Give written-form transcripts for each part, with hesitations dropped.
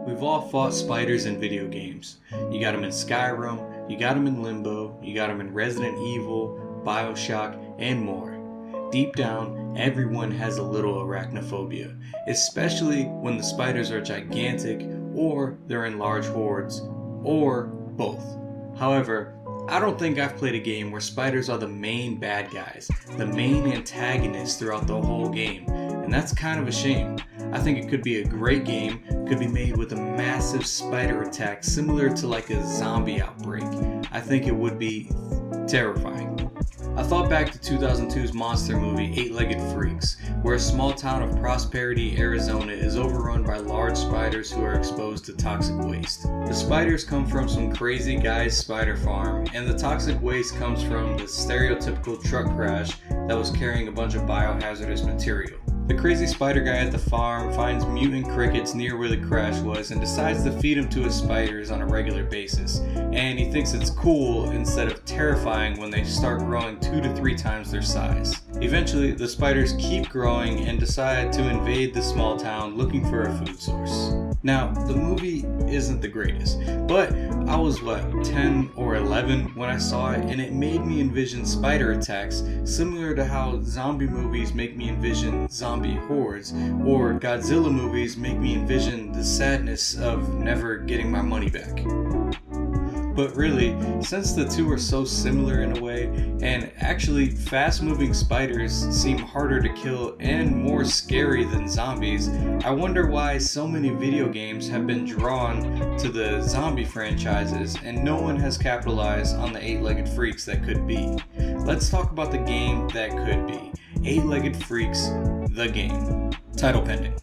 We've all fought spiders in video games. You got them in Skyrim, you got them in Limbo, you got them in Resident Evil, Bioshock, and more. Deep down, everyone has a little arachnophobia, especially when the spiders are gigantic, or they're in large hordes, or both. However, I don't think I've played a game where spiders are the main bad guys, the main antagonists throughout the whole game, and that's kind of a shame. I think it could be a great game, could be made with a massive spider attack similar to like a zombie outbreak. I think it would be terrifying. I thought back to 2002's monster movie, Eight-Legged Freaks, where a small town of Prosperity, Arizona is overrun by large spiders who are exposed to toxic waste. The spiders come from some crazy guy's spider farm, and the toxic waste comes from the stereotypical truck crash that was carrying a bunch of biohazardous material. The crazy spider guy at the farm finds mutant crickets near where the crash was and decides to feed them to his spiders on a regular basis. And he thinks it's cool instead of terrifying when they start growing 2 to 3 times their size. Eventually, the spiders keep growing and decide to invade the small town looking for a food source. Now, the movie isn't the greatest, but I was 10 or 11 when I saw it, and it made me envision spider attacks similar to how zombie movies make me envision zombie hordes, or Godzilla movies make me envision the sadness of never getting my money back. But really, since the two are so similar in a way, and actually fast-moving spiders seem harder to kill and more scary than zombies, I wonder why so many video games have been drawn to the zombie franchises and no one has capitalized on the Eight-Legged Freaks that could be. Let's talk about the game that could be. Eight-Legged Freaks, the game. Title pending.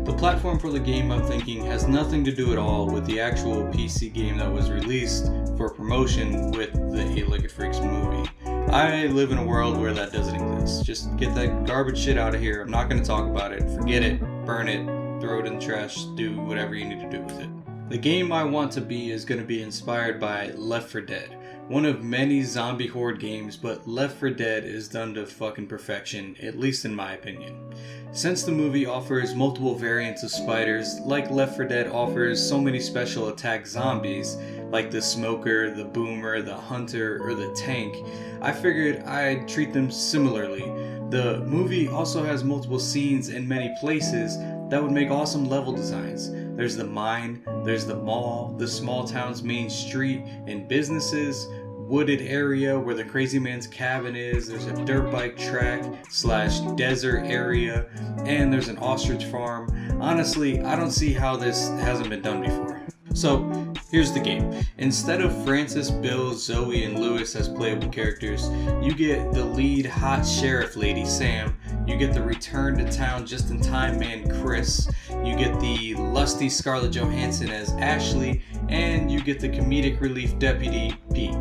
The platform for the game I'm thinking has nothing to do at all with the actual PC game that was released for promotion with the Eight-Legged Freaks movie. I live in a world where that doesn't exist. Just get that garbage shit out of here. I'm not going to talk about it. Forget it. Burn it. Throw it in the trash. Do whatever you need to do with it. The game I want to be is going to be inspired by Left 4 Dead. One of many zombie horde games, but Left 4 Dead is done to fucking perfection, at least in my opinion. Since the movie offers multiple variants of spiders, like Left 4 Dead offers so many special attack zombies, like the smoker, the boomer, the hunter, or the tank, I figured I'd treat them similarly. The movie also has multiple scenes in many places that would make awesome level designs. There's the mine, there's the mall, the small town's main street, and businesses, wooded area where the crazy man's cabin is, there's a dirt bike track / desert area, and there's an ostrich farm. Honestly, I don't see how this hasn't been done before. So, here's the game. Instead of Francis, Bill, Zoe, and Lewis as playable characters, you get the lead hot sheriff lady, Sam. You get the return to town just in time man, Chris. You get the lusty Scarlett Johansson as Ashley, and you get the comedic relief deputy, Pete.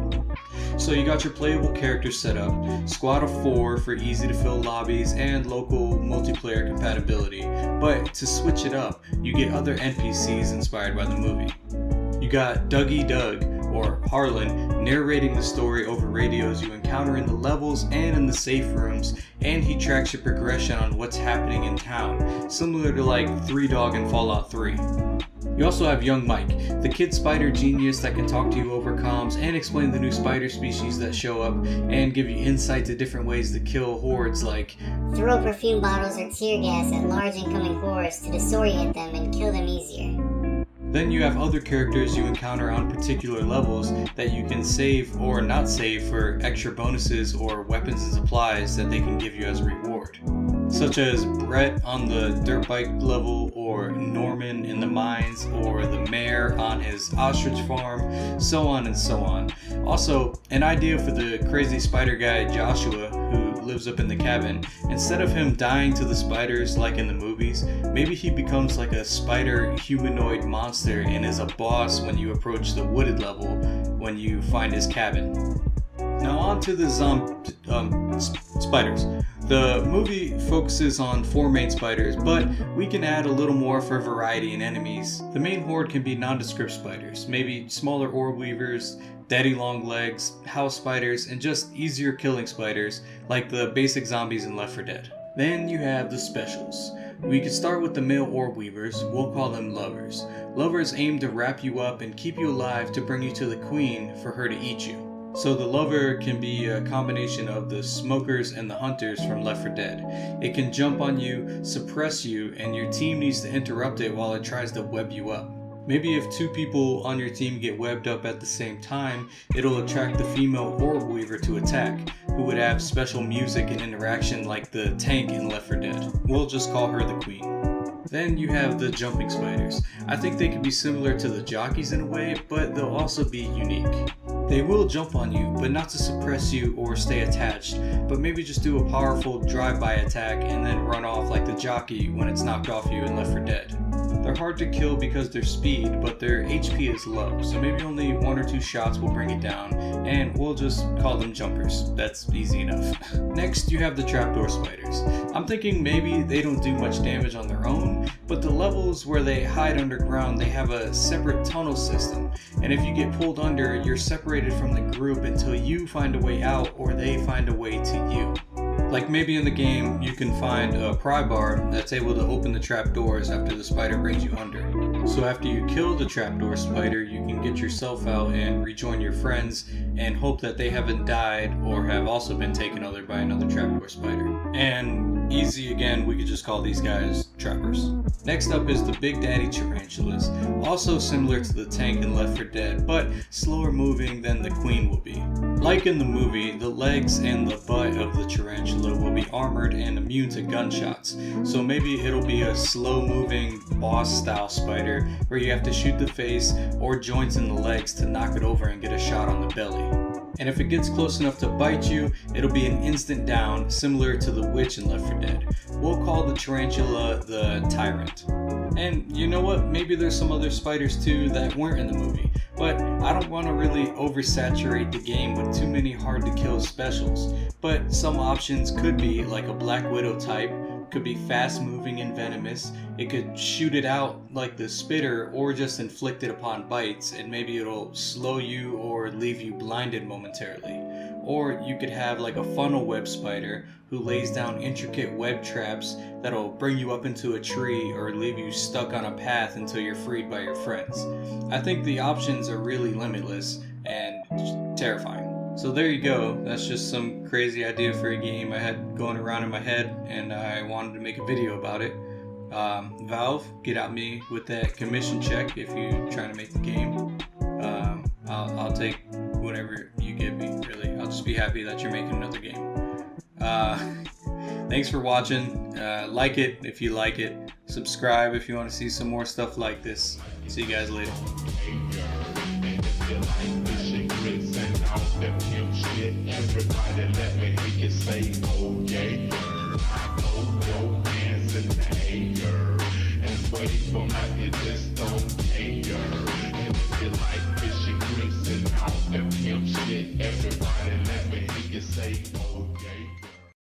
So you got your playable characters set up, squad of 4 for easy to fill lobbies and local multiplayer compatibility, but to switch it up, you get other NPCs inspired by the movie. You got Dougie Doug, or Harlan, narrating the story over radios you encounter in the levels and in the safe rooms, and he tracks your progression on what's happening in town, similar to like 3 Dog in Fallout 3. You also have Young Mike, the kid spider genius that can talk to you over comms and explain the new spider species that show up and give you insight to different ways to kill hordes, like throw perfume bottles or tear gas at large incoming hordes to disorient them and kill them easier. Then you have other characters you encounter on particular levels that you can save or not save for extra bonuses or weapons and supplies that they can give you as a reward. Such as Brett on the dirt bike level, or Norman in the mines, or the mayor on his ostrich farm, so on and so on. Also, an idea for the crazy spider guy Joshua, who lives up in the cabin. Instead of him dying to the spiders like in the movies, maybe he becomes like a spider humanoid monster and is a boss when you approach the wooded level when you find his cabin. Now on to the spiders. The movie focuses on 4 main spiders, but we can add a little more for variety in enemies. The main horde can be nondescript spiders, maybe smaller orb weavers, daddy long legs, house spiders, and just easier killing spiders like the basic zombies in Left 4 Dead. Then you have the specials. We could start with the male orb weavers, we'll call them lovers. Lovers aim to wrap you up and keep you alive to bring you to the queen for her to eat you. So the lover can be a combination of the smokers and the hunters from Left 4 Dead. It can jump on you, suppress you, and your team needs to interrupt it while it tries to web you up. Maybe if 2 people on your team get webbed up at the same time, it'll attract the female orb weaver to attack, who would have special music and interaction like the tank in Left 4 Dead. We'll just call her the queen. Then you have the jumping spiders. I think they could be similar to the jockeys in a way, but they'll also be unique. They will jump on you, but not to suppress you or stay attached, but maybe just do a powerful drive-by attack and then run off like the jockey when it's knocked off you in Left 4 Dead. They're hard to kill because their speed, but their HP is low, so maybe only 1 or 2 shots will bring it down, and we'll just call them jumpers. That's easy enough. Next, you have the Trapdoor Spiders. I'm thinking maybe they don't do much damage on their own, but the levels where they hide underground, they have a separate tunnel system, and if you get pulled under, you're separated from the group until you find a way out or they find a way to you. Like maybe in the game, you can find a pry bar that's able to open the trapdoors after the spider brings you under. So after you kill the trapdoor spider, you can get yourself out and rejoin your friends and hope that they haven't died or have also been taken over by another trapdoor spider. And easy again, we could just call these guys trappers. Next up is the Big Daddy Tarantulas, also similar to the tank in Left 4 Dead, but slower moving than the queen will be. Like in the movie, the legs and the butt of the tarantula will be armored and immune to gunshots, so maybe it'll be a slow-moving boss-style spider where you have to shoot the face or joints in the legs to knock it over and get a shot on the belly. And if it gets close enough to bite you, it'll be an instant down, similar to the witch in Left 4 Dead. We'll call the tarantula the tyrant. And you know what, maybe there's some other spiders too that weren't in the movie, but I don't want to really oversaturate the game with too many hard to kill specials. But some options could be like a Black Widow type, could be fast moving and venomous, it could shoot it out like the spitter or just inflict it upon bites and maybe it'll slow you or leave you blinded momentarily. Or you could have like a funnel web spider who lays down intricate web traps that'll bring you up into a tree or leave you stuck on a path until you're freed by your friends. I think the options are really limitless and terrifying. So there you go, that's just some crazy idea for a game I had going around in my head and I wanted to make a video about it. Valve, get at me with that commission check if you're trying to make the game. I'll take whatever you give me, really. I'll just be happy that you're making another game. Thanks for watching. Like it if you like it. Subscribe if you want to see some more stuff like this. See you guys later. Everybody let me hear you say, oh yeah, I know your hands in the air, and wait for my it just don't care. And if you like fishing grease and all that pimp shit, everybody let me hear you say, oh yeah.